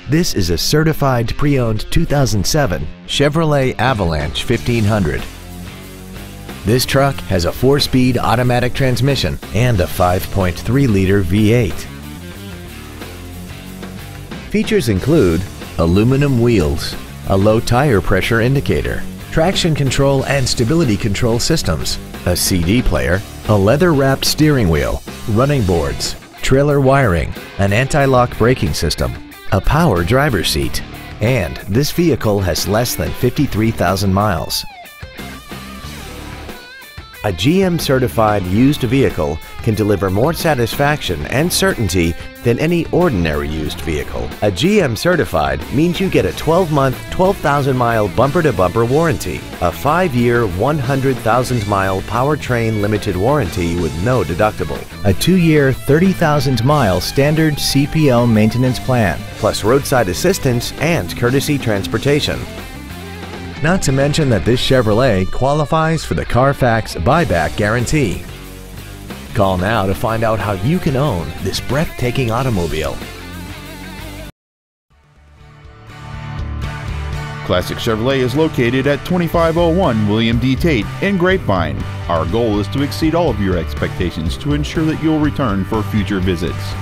This is a certified pre-owned 2007 Chevrolet Avalanche 1500. This truck has a 4-speed automatic transmission and a 5.3-liter V8. Features include aluminum wheels, a low tire pressure indicator, traction control and stability control systems, a CD player, a leather-wrapped steering wheel, running boards, trailer wiring, an anti-lock braking system, a power driver's seat, and this vehicle has less than 53,000 miles. A GM-certified used vehicle can deliver more satisfaction and certainty than any ordinary used vehicle. A GM-certified means you get a 12-month, 12,000-mile bumper-to-bumper warranty, a 5-year, 100,000-mile powertrain limited warranty with no deductible, a 2-year, 30,000-mile standard CPL maintenance plan, plus roadside assistance and courtesy transportation. Not to mention that this Chevrolet qualifies for the Carfax buyback guarantee. Call now to find out how you can own this breathtaking automobile. Classic Chevrolet is located at 2501 William D Tate in Grapevine. Our goal is to exceed all of your expectations to ensure that you'll return for future visits.